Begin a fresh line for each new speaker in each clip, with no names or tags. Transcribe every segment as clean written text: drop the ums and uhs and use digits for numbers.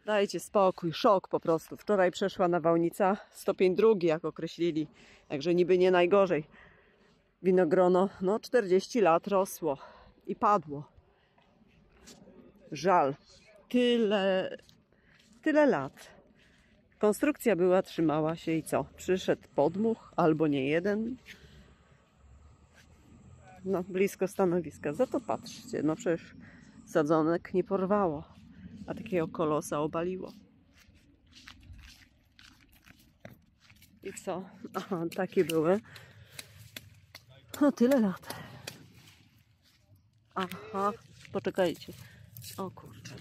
Dajcie spokój, szok po prostu. Wczoraj przeszła nawałnica, stopień 2, jak określili, także niby nie najgorzej. Winogrono, no 40 lat rosło i padło. Żal. Tyle lat. Konstrukcja była, trzymała się i co? Przyszedł podmuch, albo nie jeden. No, blisko stanowiska. Za to patrzcie, no przecież sadzonek nie porwało, a takiego kolosa obaliło. I co? Aha, takie były. No, tyle lat. Aha, poczekajcie. O kurczę.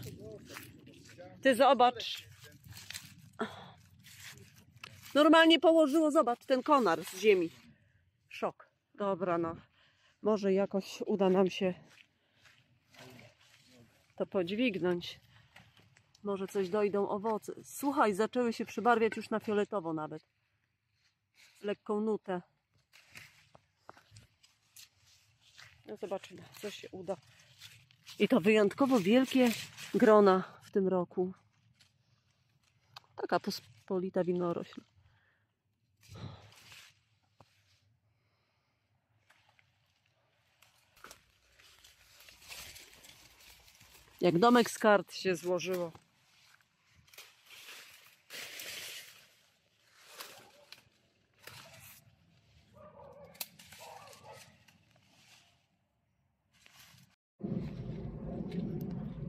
Ty zobacz. Normalnie położyło, zobacz, ten konar z ziemi. Szok. Dobra, no. Może jakoś uda nam się to podźwignąć. Może coś dojdą owoce. Słuchaj, zaczęły się przybarwiać już na fioletowo nawet. Lekką nutę. No zobaczymy, co się uda. I to wyjątkowo wielkie grona w tym roku. Taka pospolita winorośl. Jak domek z kart się złożyło.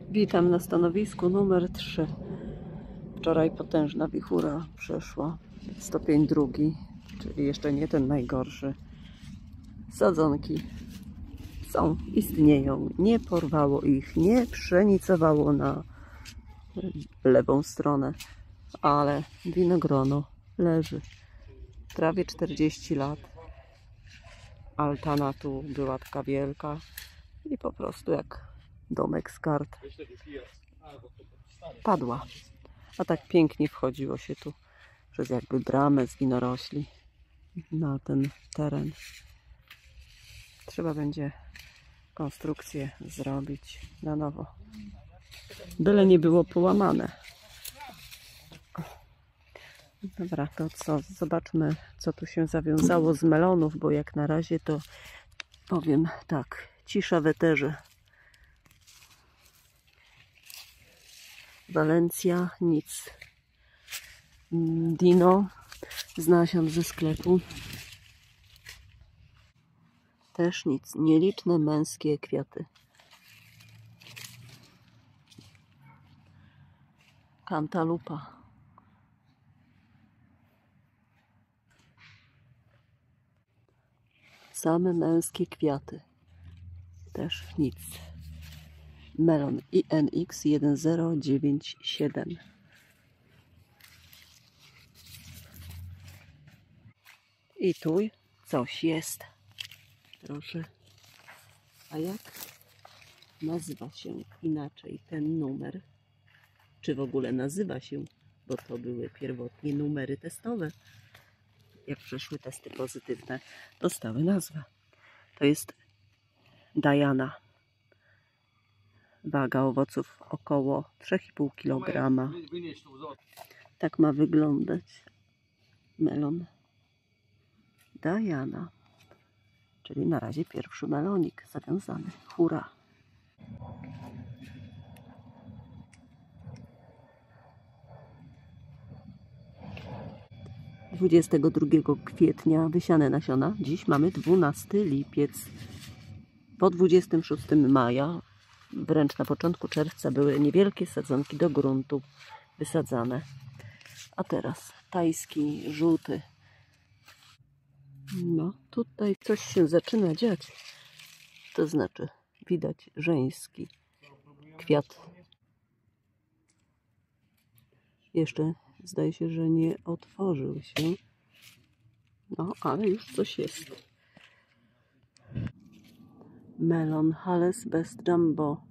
Witam na stanowisku numer 3. Wczoraj potężna wichura przeszła. Stopień 2, czyli jeszcze nie ten najgorszy. Sadzonki są, istnieją. Nie porwało ich, nie przenicowało na lewą stronę, ale winogrono leży. Prawie 40 lat. Altana tu była taka wielka i po prostu jak domek z kart padła. A tak pięknie wchodziło się tu przez jakby bramę z winorośli na ten teren. Trzeba będzie konstrukcję zrobić na nowo. Byle nie było połamane. Dobra, to co? Zobaczmy, co tu się zawiązało z melonów, bo jak na razie to powiem tak, cisza w eterze. Walencja, nic. Dino z nasion ze sklepu. Też nic. Nieliczne męskie kwiaty. Kantalupa. Same męskie kwiaty. Też nic. Melon INX 1097. I tu coś jest. Proszę. A jak nazywa się inaczej ten numer? Czy w ogóle nazywa się? Bo to były pierwotnie numery testowe. Jak przeszły testy pozytywne, dostały nazwę. To jest Diana. Waga owoców około 3,5 kg. Tak ma wyglądać melon Diana. Czyli na razie pierwszy melonik zawiązany. Hurra! - 22 kwietnia wysiane nasiona. Dziś mamy 12 lipiec. Po 26 maja, wręcz na początku czerwca, były niewielkie sadzonki do gruntu wysadzane. A teraz tajski, żółty. No, tutaj coś się zaczyna dziać. To znaczy, widać żeński kwiat. Jeszcze zdaje się, że nie otworzył się. No, ale już coś jest. Melon Hales Best Jumbo.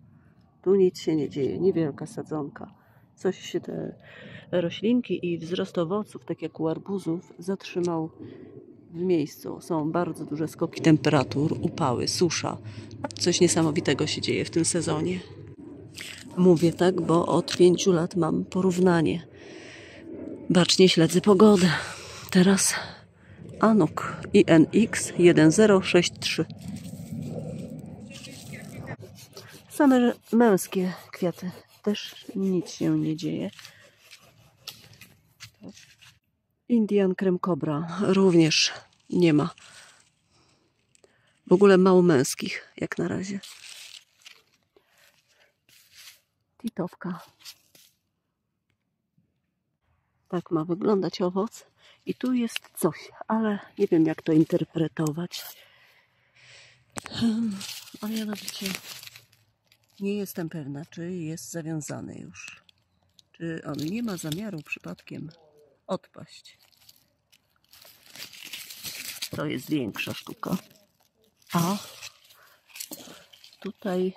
Tu nic się nie dzieje. Niewielka sadzonka. Coś się te roślinki i wzrost owoców, tak jak u arbuzów, zatrzymał w miejscu. Są bardzo duże skoki temperatur, upały, susza. Coś niesamowitego się dzieje w tym sezonie. Mówię tak, bo od 5 lat mam porównanie. Bacznie śledzę pogodę. Teraz Anuk INX 1063. Same męskie kwiaty. Też nic się nie dzieje. Indian Creme Cobra również nie ma. W ogóle mało męskich, jak na razie. Titowka. Tak ma wyglądać owoc. I tu jest coś, ale nie wiem, jak to interpretować. A mianowicie nie jestem pewna, czy jest zawiązany już. Czy on nie ma zamiaru przypadkiem odpaść. To jest większa sztuka. A tutaj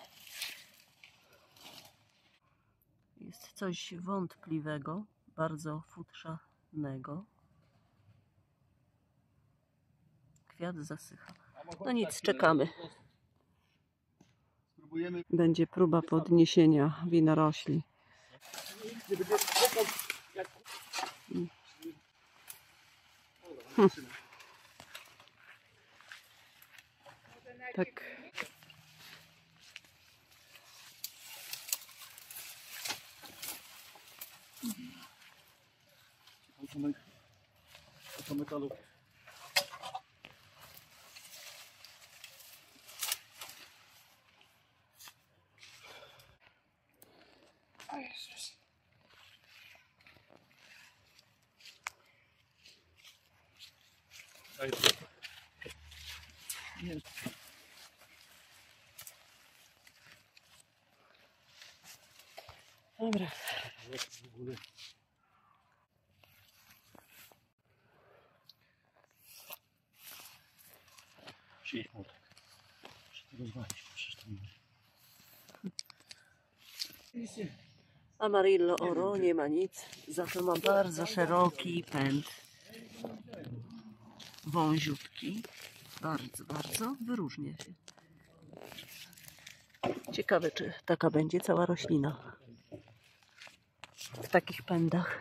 jest coś wątpliwego, bardzo futrzanego. Kwiat zasycha. No nic, czekamy. Będzie próba podniesienia winorośli. Tak.
Metalu. A Jezus.
Dobra.
Przyjedź mu tak. Rozwalić, przecież to nie.
Amarillo Oro nie ma nic, za to ma bardzo szeroki pęd. Wąziutki. Bardzo, bardzo wyróżnia się. Ciekawe, czy taka będzie cała roślina w takich pędach.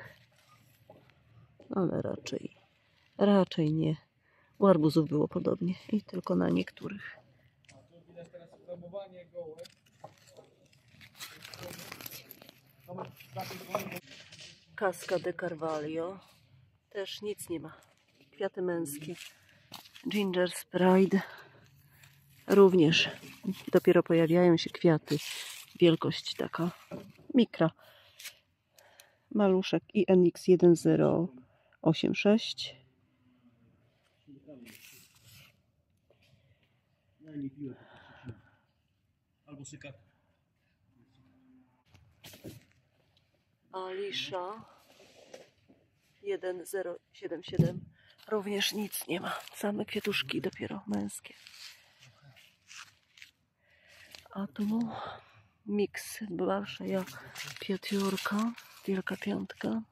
Ale raczej nie. U arbuzów było podobnie i tylko na niektórych. Casca de Carvalho też nic nie ma. Kwiaty męskie. Ginger Sprite również. Dopiero pojawiają się kwiaty. Wielkość taka mikra. Maluszek INX 1086.
Albo syka.
Alisha 1077. Również nic nie ma. Same kwiatuszki dopiero męskie. A tu miks Balszeja piątiórka, wielka piątka.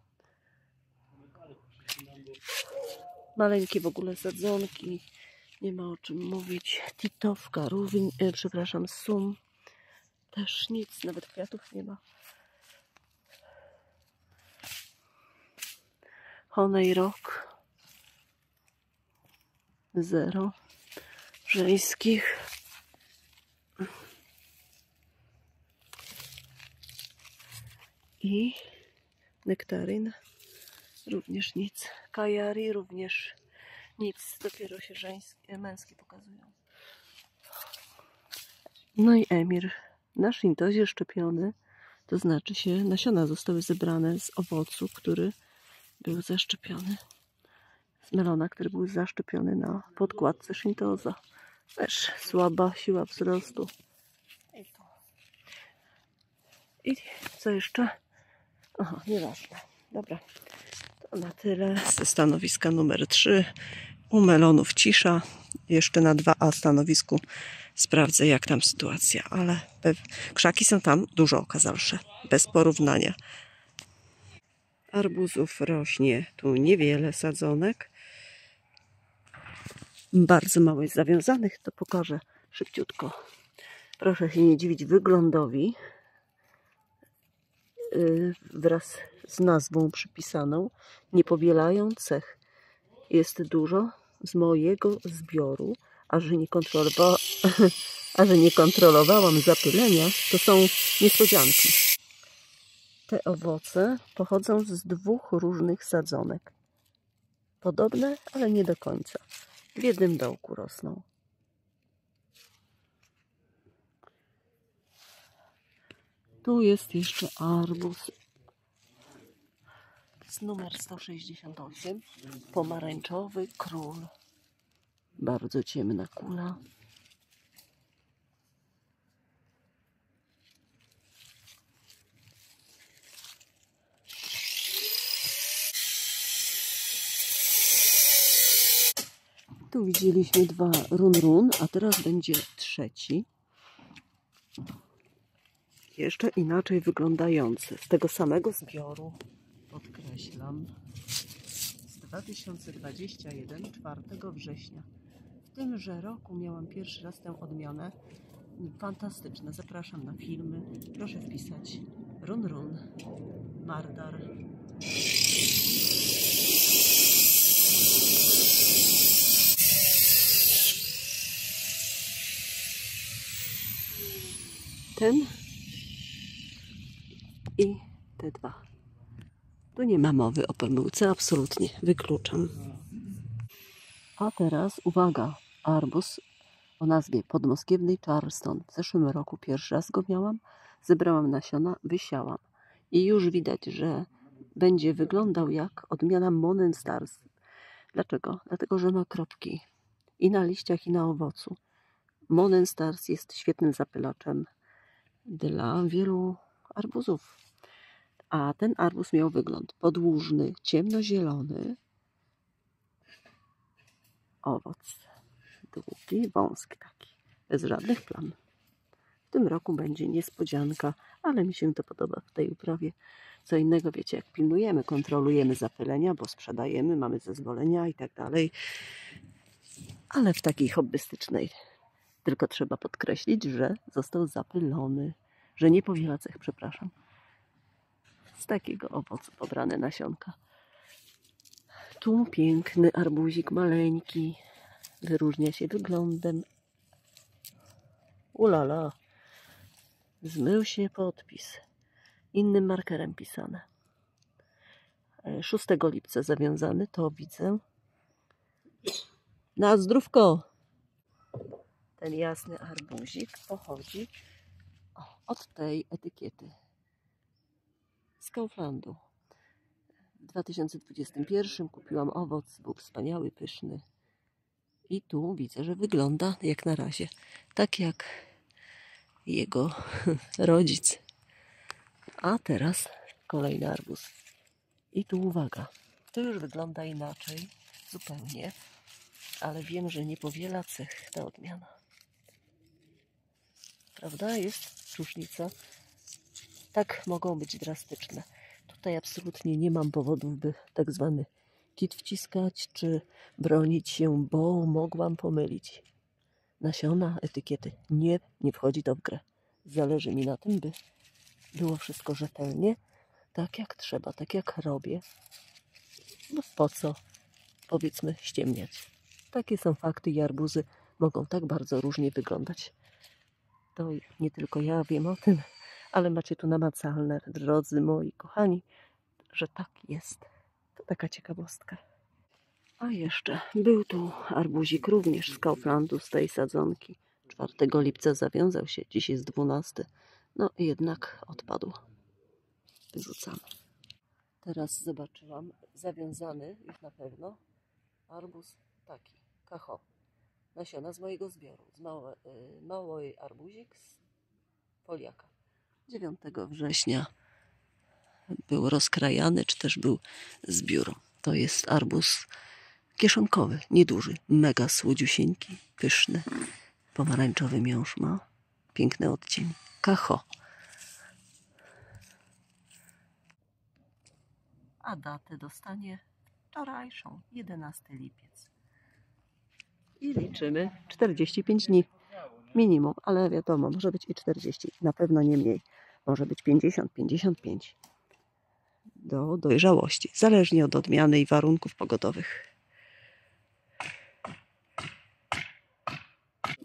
Maleńkie w ogóle sadzonki. Nie ma o czym mówić. Titowka, przepraszam, sum. Też nic, nawet kwiatów nie ma. Honey Rock 0 żeńskich. I nektaryn również nic. Kajari również nic. Dopiero się męskie pokazują. No i Emir na szintozie szczepiony, to znaczy się nasiona zostały zebrane z owocu, który był zaszczepiony. Z melona, który był zaszczepiony na podkładce szintoza. Też słaba siła wzrostu. I co jeszcze? Aha, nieważne. Dobra. To na tyle ze stanowiska numer 3. U melonów cisza. Jeszcze na 2A stanowisku sprawdzę, jak tam sytuacja. Ale krzaki są tam dużo okazalsze. Bez porównania. Arbuzów rośnie tu niewiele sadzonek. Bardzo mało jest zawiązanych. To pokażę szybciutko. Proszę się nie dziwić wyglądowi. wraz z nazwą przypisaną nie powielają cech. Jest dużo z mojego zbioru, a że nie kontrolowałam zapylenia, to są niespodzianki. Te owoce pochodzą z 2 różnych sadzonek. Podobne, ale nie do końca. W jednym dołku rosną. Tu jest jeszcze arbuz z numer 168. Pomarańczowy król. Bardzo ciemna kula. Tu widzieliśmy 2 run, a teraz będzie 3. Jeszcze inaczej wyglądający. Z tego samego zbioru, podkreślam, z 2021, 4 września. W tymże roku miałam pierwszy raz tę odmianę. Fantastyczne. Zapraszam na filmy. Proszę wpisać run, Mardar. Ten i te 2. Tu nie ma mowy o pomyłce, absolutnie. Wykluczam. A teraz uwaga, arbuz o nazwie podmoskiewny Charleston. W zeszłym roku pierwszy raz go miałam, zebrałam nasiona, wysiałam. I już widać, że będzie wyglądał jak odmiana Monen Stars. Dlaczego? Dlatego, że ma kropki i na liściach, i na owocu. Monen Stars jest świetnym zapylaczem dla wielu arbuzów. A ten arbuz miał wygląd podłużny, ciemnozielony, owoc długi, wąski taki, bez żadnych plam. W tym roku będzie niespodzianka, ale mi się to podoba w tej uprawie. Co innego, wiecie, jak pilnujemy, kontrolujemy zapylenia, bo sprzedajemy, mamy zezwolenia i tak dalej. Ale w takiej hobbystycznej tylko trzeba podkreślić, że został zapylony, że nie powiela cech, przepraszam. Z takiego owocu pobrane nasionka. Tu piękny arbuzik maleńki. Wyróżnia się wyglądem. Ulala. Zmył się podpis. Innym markerem pisane. 6 lipca zawiązany, to widzę. Na zdrówko! Ten jasny arbuzik pochodzi od tej etykiety. Z Kauflandu. W 2021 kupiłam owoc, był wspaniały, pyszny. I tu widzę, że wygląda jak na razie tak jak jego rodzic. A teraz kolejny arbuz. I tu uwaga, to już wygląda inaczej, zupełnie, ale wiem, że nie powiela cech ta odmiana. Prawda? Jest różnica. Tak mogą być drastyczne. Tutaj absolutnie nie mam powodów, by tak zwany kit wciskać, czy bronić się, bo mogłam pomylić. Nasiona, etykiety. Nie wchodzi to w grę. Zależy mi na tym, by było wszystko rzetelnie, tak jak trzeba, tak jak robię. No po co, powiedzmy, ściemniać. Takie są fakty i arbuzy mogą tak bardzo różnie wyglądać. To nie tylko ja wiem o tym, ale macie tu namacalne, drodzy moi kochani, że tak jest. To taka ciekawostka. A jeszcze był tu arbuzik również z Kauflandu, z tej sadzonki. 4 lipca zawiązał się, dziś jest 12. No jednak odpadł. Wyrzucamy. Teraz zobaczyłam zawiązany już na pewno arbuz taki, kacho. Nasiona z mojego zbioru, z mały arbuzik z Poliaka. 9 września był rozkrajany, czy też był zbiór. To jest arbuz kieszonkowy, nieduży, mega słodziusieńki, pyszny, pomarańczowy miąższ ma, piękny odcień, kacho. A datę dostanie wczorajszą, 11 lipiec. I liczymy 45 dni minimum, ale wiadomo, może być i 40, na pewno nie mniej. Może być 50-55 do dojrzałości, zależnie od odmiany i warunków pogodowych.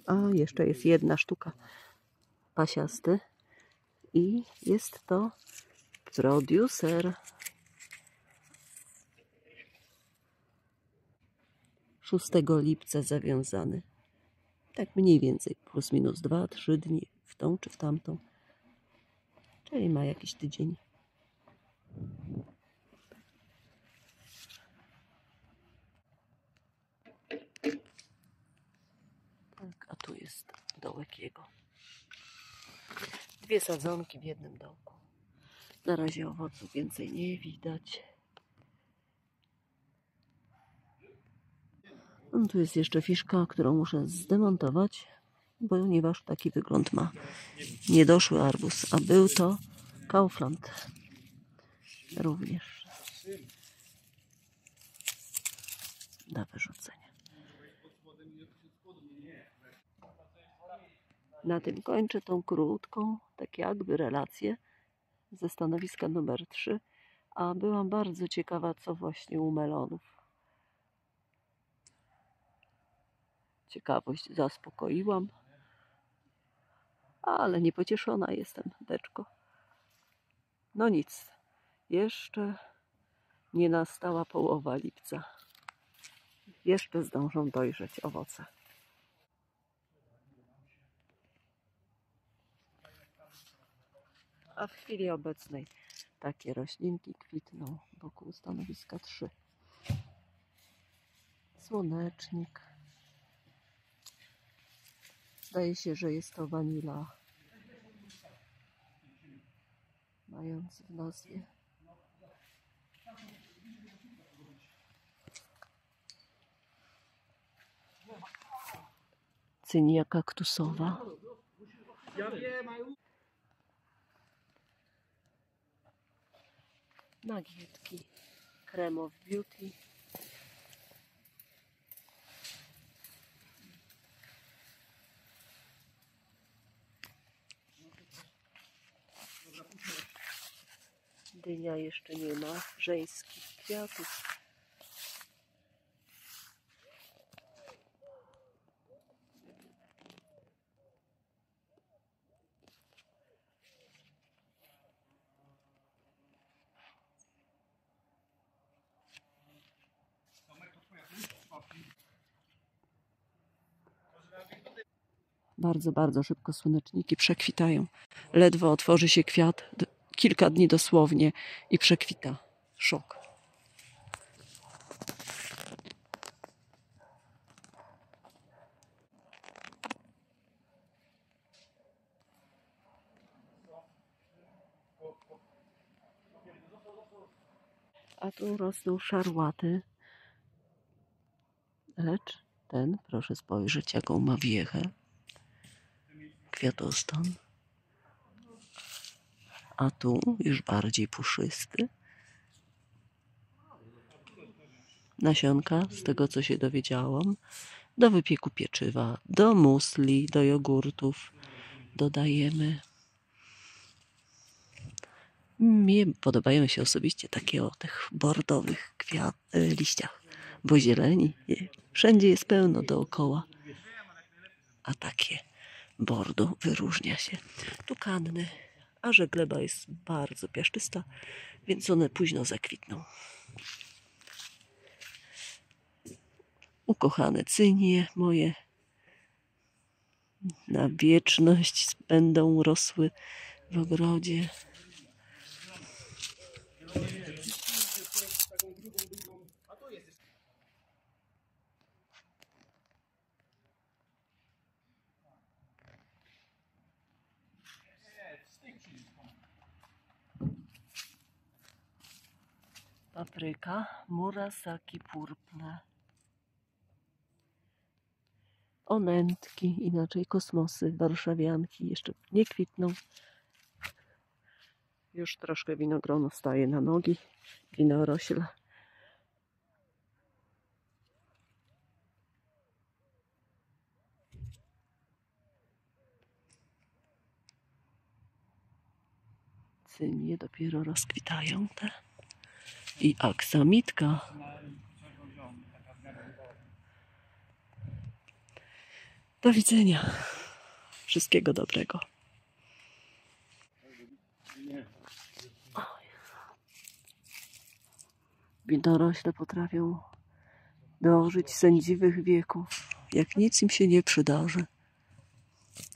A jeszcze jest jedna sztuka pasiasty i jest to producer. 6 lipca zawiązany. Tak mniej więcej, plus minus 2-3 dni w tą czy w tamtą. Czyli ma jakiś tydzień. Tak, a tu jest dołek jego. 2 sadzonki w jednym dołku. Na razie owoców więcej nie widać. No, tu jest jeszcze fiszka, którą muszę zdemontować, ponieważ taki wygląd ma niedoszły arbuz, a był to Kaufland również na wyrzucenie. Na tym kończę tą krótką, tak jakby relację ze stanowiska numer 3, a byłam bardzo ciekawa, co właśnie u melonów. Ciekawość zaspokoiłam, ale niepocieszona jestem, beczko. No nic, jeszcze nie nastała połowa lipca. Jeszcze zdążą dojrzeć owoce. A w chwili obecnej takie roślinki kwitną wokół stanowiska 3. Słonecznik. Zdaje się, że jest to wanila, mając w nazwie. Cynia kaktusowa. Nagietki Creme of Beauty. Dynia jeszcze nie ma żeńskich kwiatów. Bardzo, bardzo szybko słoneczniki przekwitają. Ledwo otworzy się kwiat, kilka dni dosłownie i przekwita. Szok. A tu rosną szarłaty. Lecz ten, proszę spojrzeć, jaką ma wiechę. Kwiatostan. A tu już bardziej puszysty. Nasionka, z tego co się dowiedziałam, do wypieku pieczywa, do musli, do jogurtów dodajemy. Mnie podobają się osobiście takie o tych bordowych liściach, bo zieleni wszędzie jest pełno dookoła, a takie bordo wyróżnia się. Tu kanny, a że gleba jest bardzo piaszczysta, więc one późno zakwitną. Ukochane cynie moje na wieczność będą rosły w ogrodzie. Papryka Murasaki Purple. Onętki, inaczej kosmosy, warszawianki jeszcze nie kwitną. Już troszkę winogrono staje na nogi, winorośl. cynie dopiero rozkwitają te. I aksamitka. Do widzenia. Wszystkiego dobrego. Winorośle potrafią dożyć sędziwych wieków, jak nic im się nie przydarzy.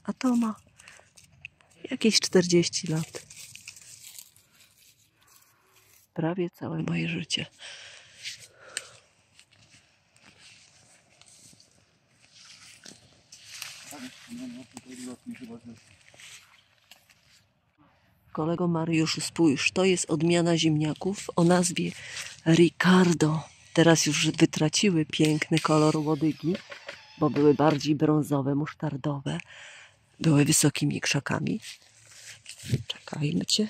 A to ma jakieś 40 lat. Prawie całe moje życie. Kolego Mariuszu, spójrz, to jest odmiana ziemniaków o nazwie Ricardo. Teraz już wytraciły piękny kolor łodygi, bo były bardziej brązowe, musztardowe. Były wysokimi krzakami. Czekajmy cię.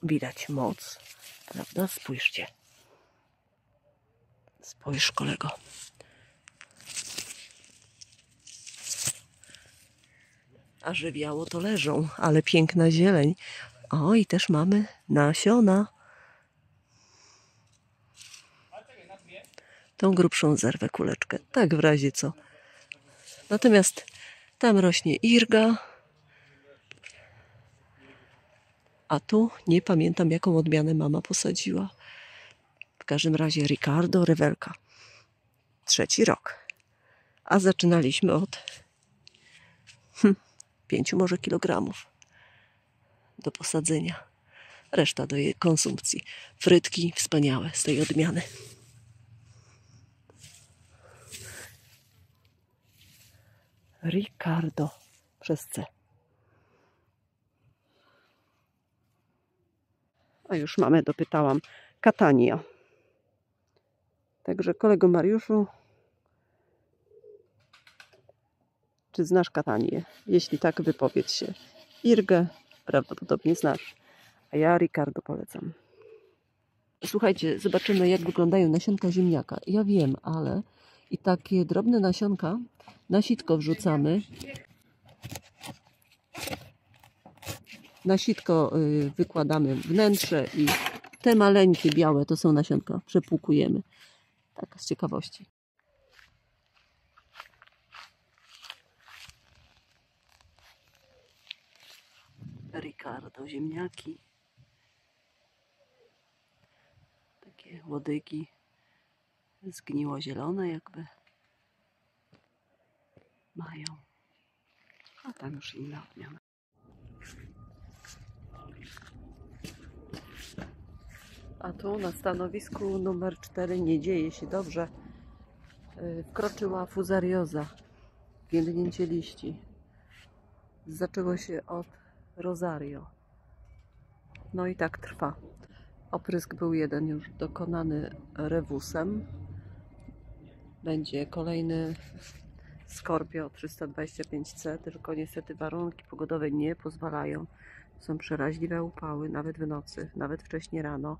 Widać moc, prawda? Spójrzcie. Spójrz, kolego. A żywiało to leżą, ale piękna zieleń. O, i też mamy nasiona. Tą grubszą zerwę kuleczkę, tak w razie co. Natomiast tam rośnie irga. A tu nie pamiętam, jaką odmianę mama posadziła. W każdym razie Ricardo Rewelka. 3. rok. A zaczynaliśmy od 5 może kilogramów do posadzenia. Reszta do jej konsumpcji. Frytki wspaniałe z tej odmiany. Ricardo przez C. A już mamy, dopytałam, Catania. Także kolego Mariuszu, czy znasz Catanię? Jeśli tak, wypowiedz się. Irgę prawdopodobnie znasz, a ja Ricardo polecam. Słuchajcie, zobaczymy, jak wyglądają nasionka ziemniaka. Ja wiem, ale i takie drobne nasionka na sitko wrzucamy. Na sitko wykładamy wnętrze i te maleńkie białe to są nasionka. Przepłukujemy. Tak, z ciekawości. Ricardo, ziemniaki. Takie łodygi zgniło zielone jakby mają. A tam już inna odmiana. A tu na stanowisku numer 4 nie dzieje się dobrze. Wkroczyła fuzarioza, więdnięcie liści. Zaczęło się od rosario. No i tak trwa. Oprysk był jeden już dokonany rewusem. Będzie kolejny Scorpio 325C, tylko niestety warunki pogodowe nie pozwalają. Są przeraźliwe upały, nawet w nocy, nawet wcześnie rano.